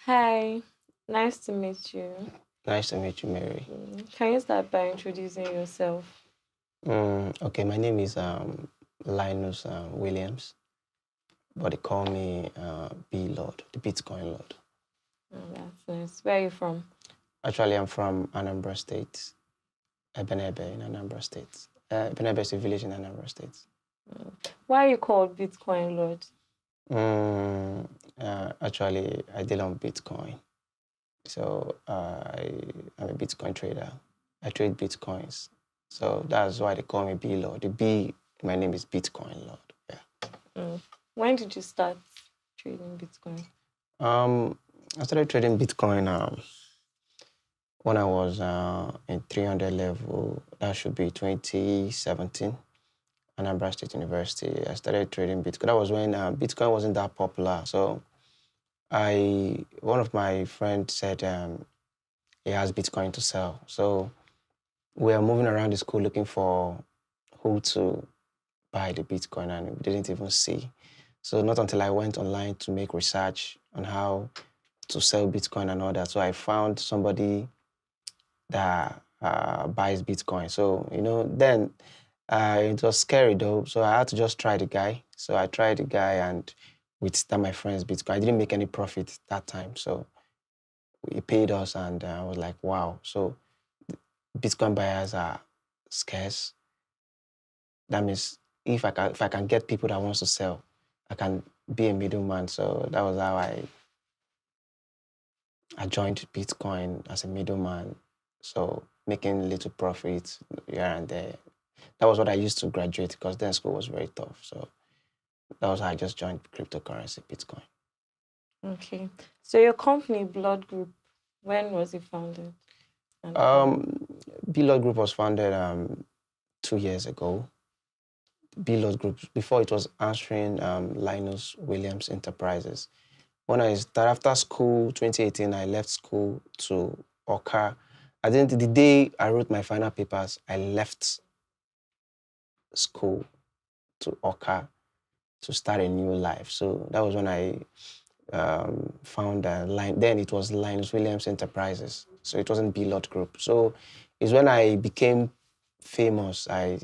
Hi, nice to meet you. Nice to meet you, Mary. Can you start by introducing yourself? Okay, my name is Linus Williams, but they call me B Lord, the Bitcoin Lord. That's nice. Where are you from? Actually, I'm from Anambra State, Ebenebe in Anambra State. Ebenebe is a village in Anambra State. Why are you called Bitcoin Lord? Actually, I deal on Bitcoin, so I'm a Bitcoin trader. I trade Bitcoins, so that's why they call me B Lord. The B, my name is Bitcoin Lord. Yeah. Mm. When did you start trading Bitcoin? Um, I started trading Bitcoin when I was in 300 level. That should be 2017, Anambra State University. I started trading Bitcoin. That was when Bitcoin wasn't that popular. So one of my friends said he has Bitcoin to sell. So we were moving around the school looking for who to buy the Bitcoin, and we didn't even see. So not until I went online to make research on how to sell Bitcoin and all that. So I found somebody that buys Bitcoin. So, then it was scary though. So I had to just try the guy. So I tried the guy and with that my friend's Bitcoin. I didn't make any profit that time. So he paid us and I was like, wow. So Bitcoin buyers are scarce. That means if I can get people that wants to sell, I can be a middleman. So that was how I joined Bitcoin as a middleman, so making little profits here and there. That was what I used to graduate because then school was very tough. So that was how I just joined cryptocurrency, Bitcoin. Okay. So your company, Blood Group, when was it founded and how? Um, Blog Group was founded 2 years ago. Blog Group, before it was answering Linus Williams Enterprises. When I started after school, 2018, I left school to Oka. I think the day I wrote my final papers, I left school to Oka to start a new life. So that was when I found a line. Then it was Linus Williams Enterprises. So it wasn't B-Lot Group. So it's when I became famous, they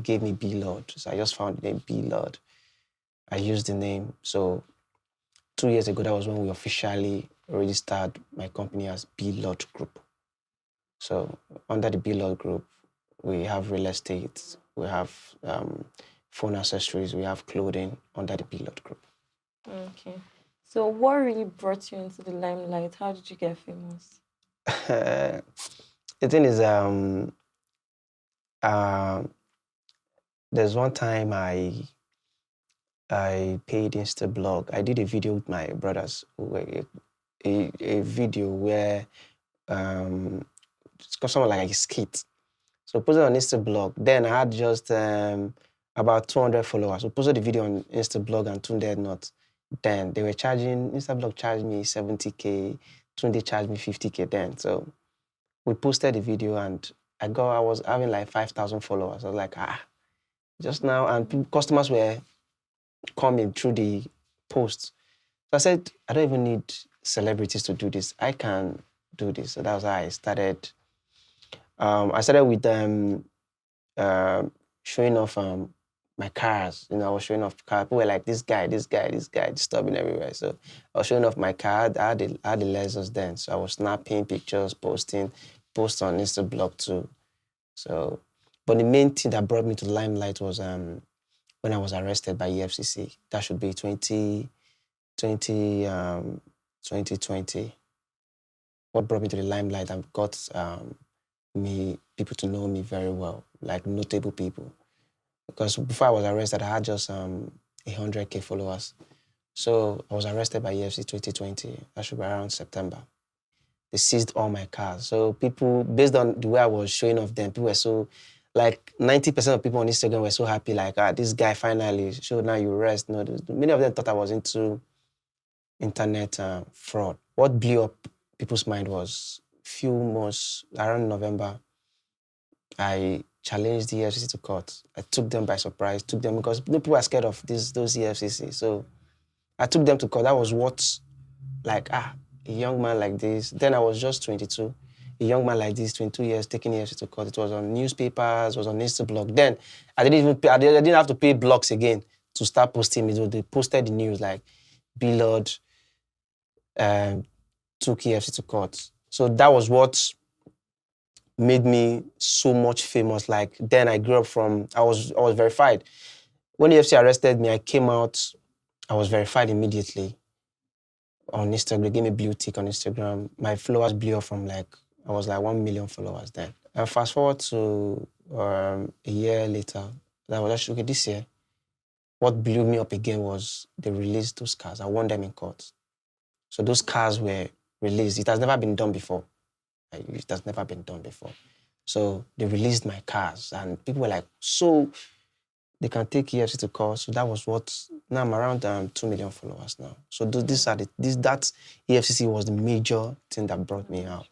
gave me B-Lord. So I just found the name B-Lord. I used the name. So 2 years ago, that was when we officially registered my company as B-Lord Group. So under the B-Lord Group, we have real estate, we have phone accessories, we have clothing under the B-Lord Group. Okay. So what really brought you into the limelight? How did you get famous? The thing is, uh, there's one time I paid Instablog. I did a video with my brothers, a video where it's got something like a skit. So posted on Instablog. Then I had just about 200 followers. So posted the video on Instablog and Tunde not. Then they were Instablog charged me 70K, Tunde charged me 50K then. So we posted the video and I was having like 5,000 followers. I was like, just now. And customers were coming through the post. So I said, I don't even need celebrities to do this. I can do this. So that was how I started. I started with showing off my cars. I was showing off cars. People were like, this guy, disturbing everywhere. So I was showing off my car. I had the Lexus then. So I was snapping pictures, post on Instablog too. So, but the main thing that brought me to the limelight was when I was arrested by EFCC. That should be 2020. What brought me to the limelight and got people to know me very well, like notable people. Because before I was arrested, I had just 100K followers. So I was arrested by EFCC 2020. That should be around September. They seized all my cars. So people, based on the way I was showing off them, people were so, like 90% of people on Instagram were so happy, like, this guy finally showed, now you rest. No, many of them thought I was into internet fraud. What blew up people's mind was few months, around November, I challenged the EFCC to court. I took them by surprise, took them because people were scared of those EFCC. So I took them to court. That was what, like, a young man like this. Then I was just 22. A young man like this, 22 years, taking EFC to court. It was on newspapers, it was on Instablog. Then I didn't have to pay blogs again to start posting it. They posted the news like B-Lord took EFC to court. So that was what made me so much famous. Like then I grew up I was verified. When EFC arrested me, I came out, I was verified immediately on Instagram. They gave me blue tick on Instagram. My followers blew up from I was 1 million followers then. And fast forward to a year later, that was actually, this year, what blew me up again was they released those cars. I won them in court. So those cars were released. It has never been done before. It has never been done before. So they released my cars and people were like, so they can take EFC to court. So that was now I'm around 2 million followers now. So that EFCC was the major thing that brought me out.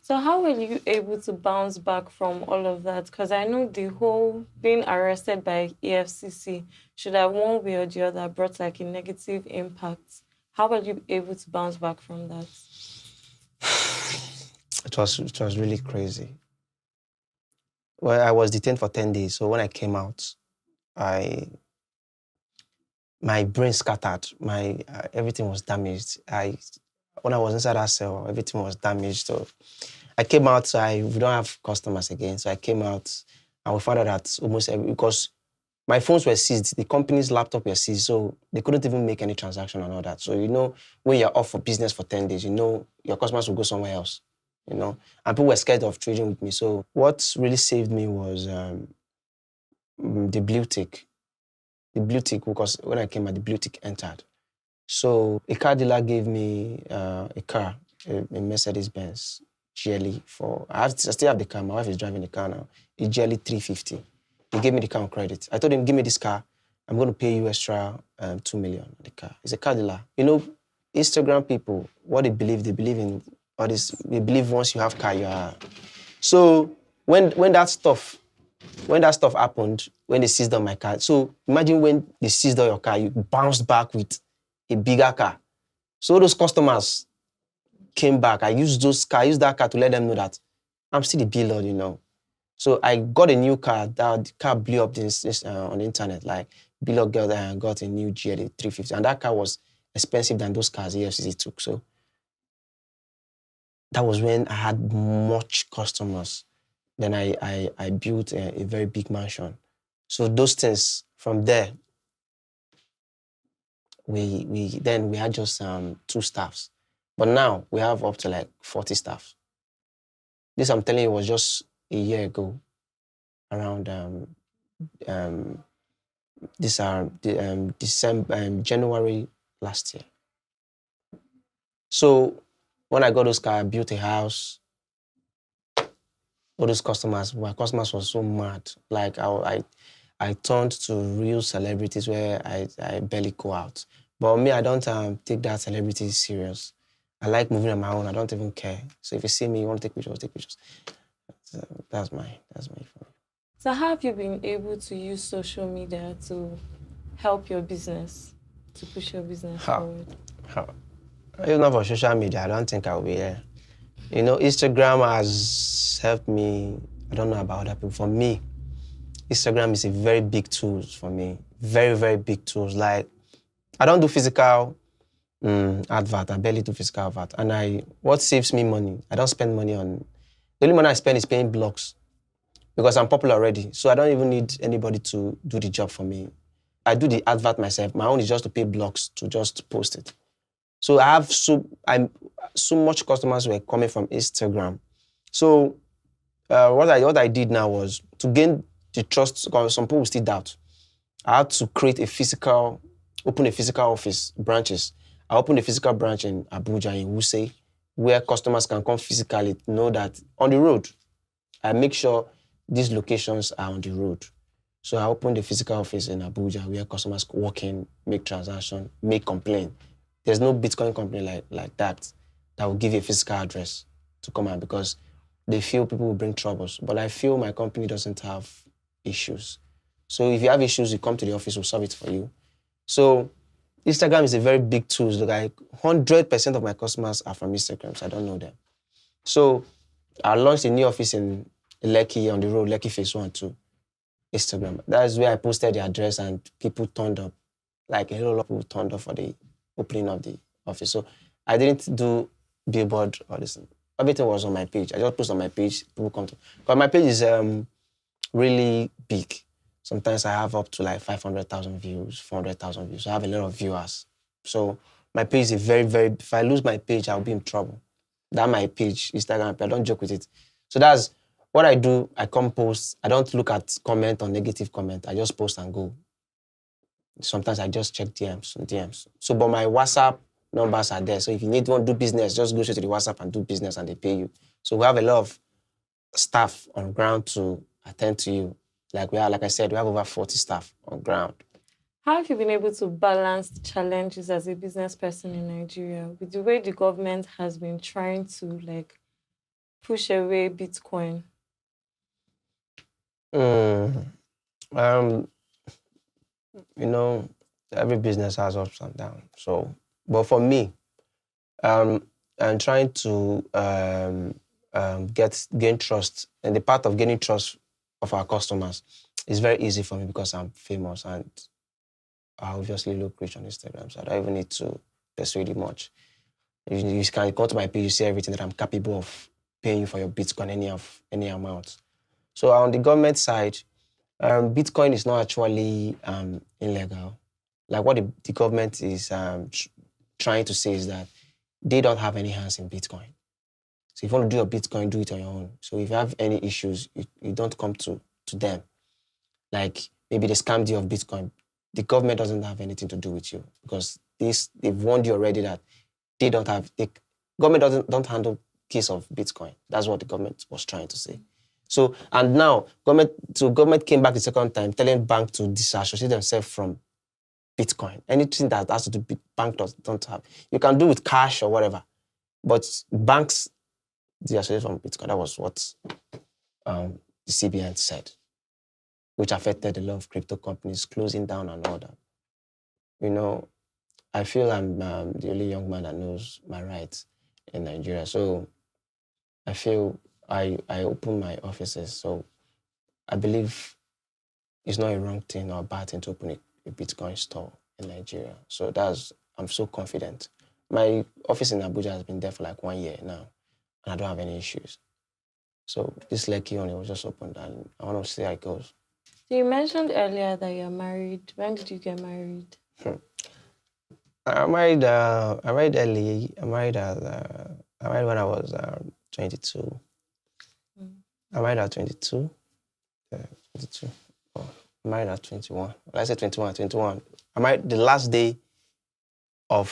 So how were you able to bounce back from all of that? Because I know the whole being arrested by EFCC should have one way or the other brought a negative impact. How were you able to bounce back from that? It was really crazy. Well, I was detained for 10 days. So when I came out, my brain scattered. Everything was damaged. When I was inside that cell, everything was damaged. So I came out, we don't have customers again. So I came out and we found out that because my phones were seized, the company's laptop were seized, so they couldn't even make any transaction and all that. So, when you're off for business for 10 days, your customers will go somewhere else, and people were scared of trading with me. So what really saved me was the blue tick. The blue tick, because when I came out, the blue tick entered. So a car dealer gave me a car, a Mercedes-Benz GLE I still have the car. My wife is driving the car now. A GLE 350. He gave me the car on credit. I told him, give me this car. I'm going to pay you extra 2 million on the car. He's a car dealer. Instagram people, what they believe in all this. They believe once you have car, you are. So when that stuff happened, when they seized on my car. So imagine when they seized on your car, you bounced back with a bigger car. So those customers came back. I used that car to let them know that I'm still the B-Lord, So I got a new car. The car blew up on the internet. Like B-Lord got a new GLE 350, and that car was expensive than those cars EFCC took. So that was when I had much customers. Then I built a very big mansion. So those things from there, we had just 2 staffs, but now we have up to 40 staff. This I'm telling you was just a year ago, around January last year. So when I got those cars, I built a house. All those customers, my customers were so mad. Like I turned to real celebrities where I barely go out. But me, I don't take that celebrity serious. I like moving on my own. I don't even care. So if you see me, you want to take pictures, take pictures. So that's my phone. So how have you been able to use social media to help your business, to push your business forward? If not for social media, I don't think I'll be here. Instagram has helped me. I don't know about other people. For me, Instagram is a very big tool for me. Very, very big tools. Like, I don't do physical advert. I barely do physical advert. And what saves me money, I don't spend money on... The only money I spend is paying blogs because I'm popular already. So I don't even need anybody to do the job for me. I do the advert myself. My own is just to pay blogs to just post it. So I have so much customers were coming from Instagram. So what I did now was to gain the trust, because some people still doubt. I had to open a physical office, branches. I opened a physical branch in Abuja, in Wuse, where customers can come physically to know that on the road. I make sure these locations are on the road. So I opened a physical office in Abuja where customers walk in, make transaction, make complaint. There's no Bitcoin company like that will give you a physical address to come out because they feel people will bring troubles. But I feel my company doesn't have issues. So if you have issues, you come to the office, we'll solve it for you. So Instagram is a very big tool. Like 100% of my customers are from Instagram, so I don't know them. So I launched a new office in Lekki on the road, Lekki Phase 1 too. Instagram. That's where I posted the address and people turned up. Like a lot of people turned up for the opening of the office. So I didn't do billboard or this. Everything was on my page. I just post on my page, people come to. But my page is really big. Sometimes I have up to like 500,000 views, 400,000 views. So I have a lot of viewers. So my page is very, very, if I lose my page, I'll be in trouble. That's my page, Instagram, I don't joke with it. So that's what I do. I come post. I don't look at comment or negative comment. I just post and go. Sometimes I just check DMs. So, but my WhatsApp numbers are there. So if you need to do business, just go straight to the WhatsApp and do business and they pay you. So we have a lot of staff on ground to attend to you. Like I said, we have over 40 staff on ground. How have you been able to balance the challenges as a business person in Nigeria with the way the government has been trying to like push away Bitcoin? Mm, um, you know, every business has ups and downs. So, but for me, I'm trying to gain trust, and the part of gaining trust of our customers is very easy for me because I'm famous and I obviously look rich on Instagram, so I don't even need to persuade you much. You can go to my page, you see everything that I'm capable of paying you for your Bitcoin, any amount. So on the government side, Bitcoin is not actually illegal. Like what the government is trying to say is that they don't have any hands in Bitcoin. So if you want to do your Bitcoin, do it on your own. So if you have any issues, you don't come to them. Like maybe they scammed you of Bitcoin. The government doesn't have anything to do with you because they've warned you already that government don't handle case of Bitcoin. That's what the government was trying to say. So, and now government came back the second time telling bank to disassociate themselves from Bitcoin. Anything that has to do with bank don't have. You can do with cash or whatever, but banks disassociate from Bitcoin. That was what the CBN said, which affected a lot of crypto companies closing down and all that. You know, I feel I'm the only young man that knows my rights in Nigeria. So I feel I open my offices. So I believe it's not a wrong thing or a bad thing to open a Bitcoin store in Nigeria. So I'm so confident. My office in Abuja has been there for like 1 year now, and I don't have any issues. So this Lekki one, it was just opened, and I want to see how it goes. So you mentioned earlier that you're married. When did you get married? I married early. I married when I was 22. I married at 22. 22. Oh, I married at 21. Well, I said 21. I married the last day of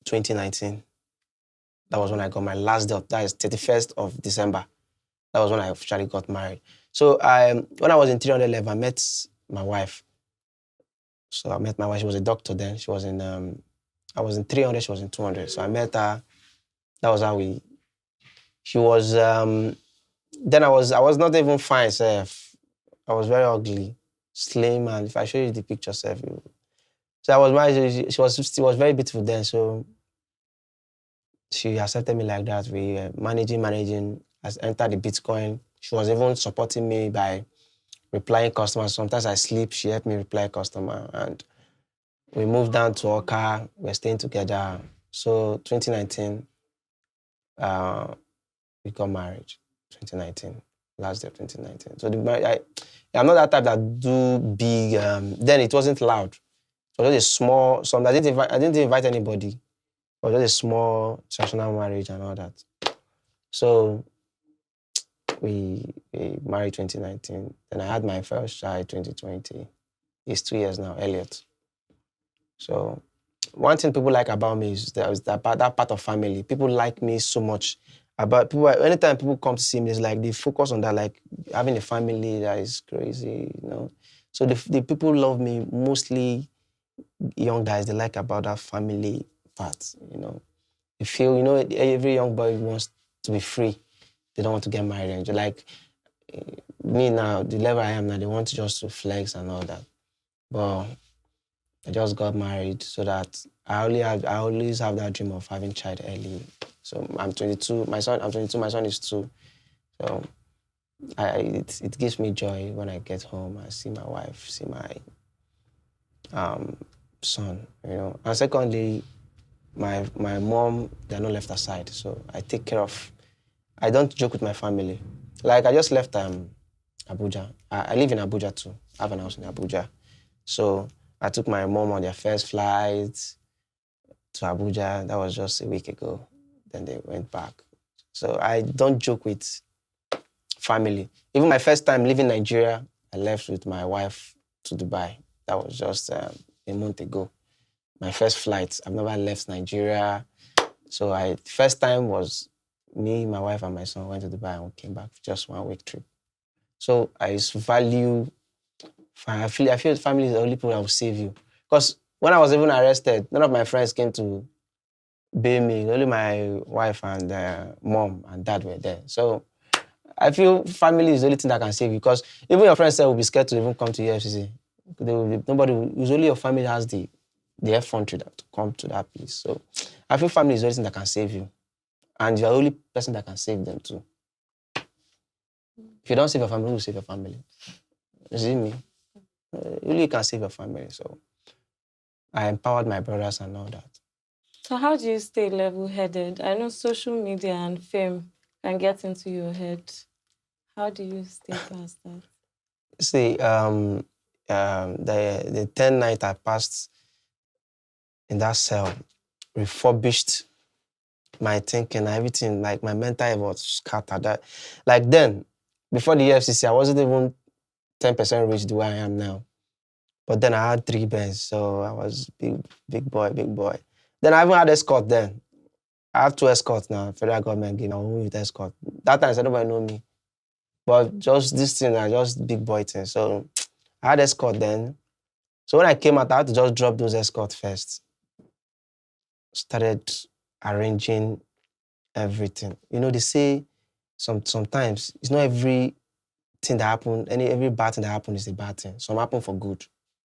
2019. That was when I got my last day. That is 31st of December. That was when I officially got married. So when I was in 300 level, I met my wife. So I met my wife. She was a doctor then. She was in I was in 300. She was in 200. So I met her. That was how she was. Then I was not even fine, self. I was very ugly, slim, and if I show you the picture, self, so I was married. She was very beautiful then. So she accepted me like that. We managing. As entered the Bitcoin. She was even supporting me by replying customers. Sometimes I sleep. She helped me reply customer, and we moved down to Oka. We're staying together. So 2019, we got married. 2019, last day of 2019. So I'm not that type that do big. Then it wasn't loud. It was just a small. I didn't invite anybody. It was just a small traditional marriage and all that. So we married 2019. Then I had my first child 2020. He's 2 years now, Elliot. So one thing people like about me is that part of family. People like me so much. Anytime people come to see me, it's like they focus on that, like having a family that is crazy, you know. So the people love me, mostly young guys. They like about that family part, you know. They feel, you know, every young boy wants to be free. They don't want to get married. And like me now, the level I am now, they want just to flex and all that. But I just got married so that I always have that dream of having child early. So I'm 22. I'm 22. My son is 2. So it gives me joy when I get home. I see my wife, see my um, son. And secondly, my mom, they're not left aside. So I take care of. I don't joke with my family. Like I just left Abuja. I live in Abuja too. I have an house in Abuja. So I took my mom on their first flight to Abuja. That was just a week ago. Then they went back. So I don't joke with family. Even my first time leaving Nigeria, I left with my wife to Dubai. That was just a month ago. My first flight. I've never left Nigeria. So first time was me, my wife, and my son went to Dubai and we came back for just 1 week trip. So I value. I feel family is the only people that will save you. Because when I was even arrested, none of my friends came to bail me. Only my wife and mom and dad were there. So I feel family is the only thing that can save you. Because even your friends will be scared to even come to EFCC. It's only your family has the effrontery to come to that place. So I feel family is the only thing that can save you. And you're the only person that can save them too. If you don't save your family, who will save your family? You see me? You really can save your family. So I empowered my brothers and all that. So how do you stay level-headed? I know social media and fame can get into your head. How do you stay past that? See, the 10 night I passed in that cell refurbished my thinking, everything. Like my mental health was scattered. Like then, before the EFCC, I wasn't even 10% rich the way I am now. But then I had 3 bands, so I was big boy. Then I even had escort then. I have 2 escorts now. Federal government gave me a own with escort. That time, I said, nobody know me. But just this thing, I just big boy thing. So I had escort then. So when I came out, I had to just drop those escorts first. Started arranging everything. They say sometimes it's not every thing that happened, every bad thing that happened is a bad thing. Some happen for good.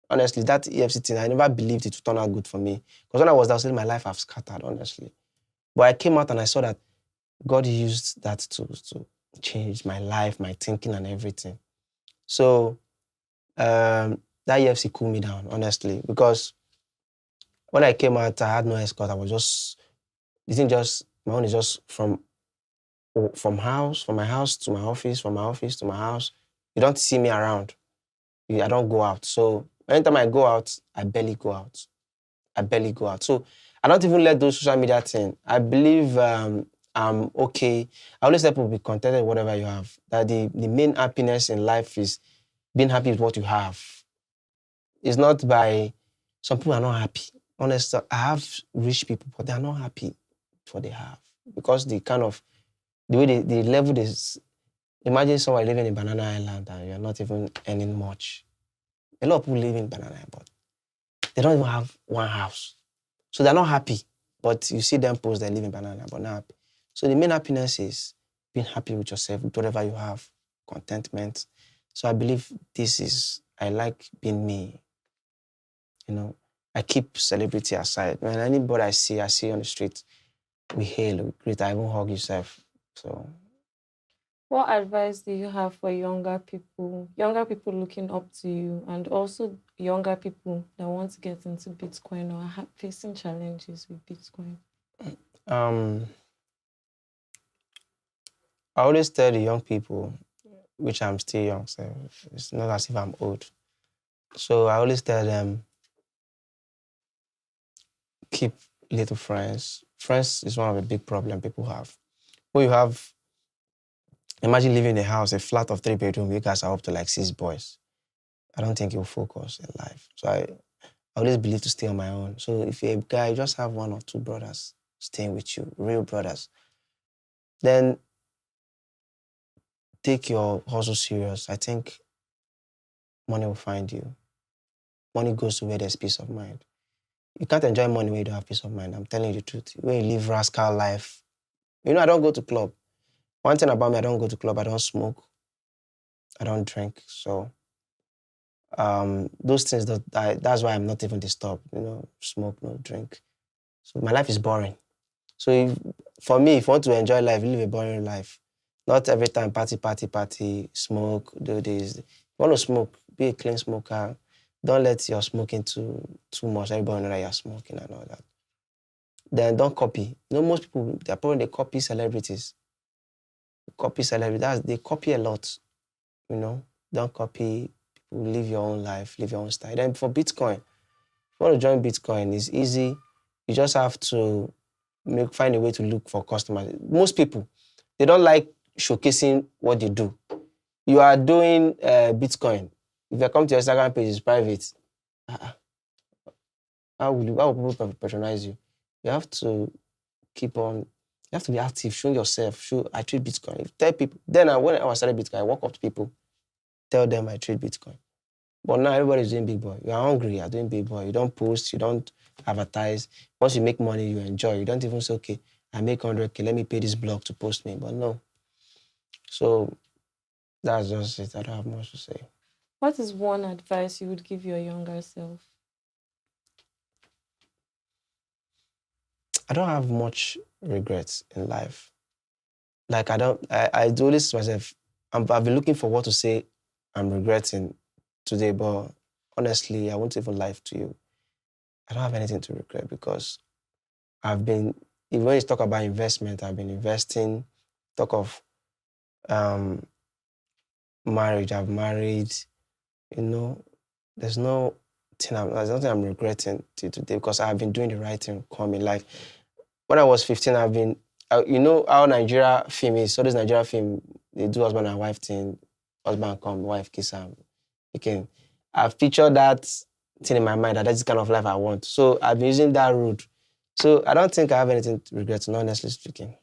Honestly, that EFC thing, I never believed it would turn out good for me. Because when I was there, my life have scattered, honestly. But I came out and I saw that God used that to change my life, my thinking and everything. So that EFC cooled me down, honestly. Because when I came out, I had no escort. I was just, my own is just from my house to my office, from my office to my house. You don't see me around. I don't go out. So anytime I go out, I barely go out. So I don't even let those social media things. I believe I'm okay. I always let people be contented with whatever you have. That the main happiness in life is being happy with what you have. It's not by, some people are not happy. Honestly, I have rich people, but they are not happy with what they have. Because the way the level is, imagine someone living in Banana Island and you're not even earning much. A lot of people live in Banana Island, but they don't even have one house. So they're not happy. But you see them post, they live in Banana, but not happy. So the main happiness is being happy with yourself, with whatever you have, contentment. So I believe I like being me. I keep celebrity aside. When anybody I see on the street, we hail, we greet, I even hug yourself. So What advice do you have for younger people looking up to you, and also younger people that want to get into Bitcoin or facing challenges with Bitcoin? I always tell the young people, which I'm still young, so it's not as if I'm old. So I always tell them, keep little friends. Friends is one of the big problems people have. When you have, imagine living in a house, a flat of 3 bedrooms, you guys are up to like 6 boys. I don't think you'll focus in life. So I always believe to stay on my own. So if you're a guy, you just have 1 or 2 brothers staying with you, real brothers. Then take your hustle serious. I think money will find you. Money goes to where there's peace of mind. You can't enjoy money when you don't have peace of mind. I'm telling you the truth. When you live rascal life, I don't go to club. One thing about me, I don't go to club. I don't smoke. I don't drink. So Those things that's why I'm not even disturbed. Smoke, no drink. So my life is boring. So for me, if you want to enjoy life, live a boring life. Not every time party, party, party, smoke, do this. If you want to smoke, be a clean smoker. Don't let your smoking too much. Everybody know that you're smoking and all that. Then don't copy. Most people, they're probably they copy celebrities. Copy celebrities. They copy a lot. Don't copy. People, live your own life, live your own style. Then for Bitcoin, if you want to join Bitcoin, it's easy. You just have to find a way to look for customers. Most people, they don't like showcasing what they do. You are doing Bitcoin. If you come to your Instagram page, it's private. How will people patronize you? You have to keep on. You have to be active. Show yourself. I trade Bitcoin. Tell people. Then when I started Bitcoin, I walk up to people, tell them I trade Bitcoin. But now everybody's doing big boy. You are hungry. You are doing big boy. You don't post. You don't advertise. Once you make money, you enjoy. You don't even say, okay, I make 100K. Let me pay this blog to post me. But no. So that's just it. I don't have much to say. What is one advice you would give your younger self? I don't have much regrets in life. Like I do this to myself. I've been looking for what to say I'm regretting today, but honestly, I won't even lie to you. I don't have anything to regret because even when you talk about investment, I've been investing. Talk of marriage, I've married. There's nothing I'm regretting till today because I've been doing the right thing coming. Like when I was 15, I've been, how Nigeria film is. So this Nigeria film, they do husband and wife thing. Husband come, wife kiss him. Again, I've pictured that thing in my mind that that's the kind of life I want. So I've been using that route. So I don't think I have anything to regret, honestly speaking.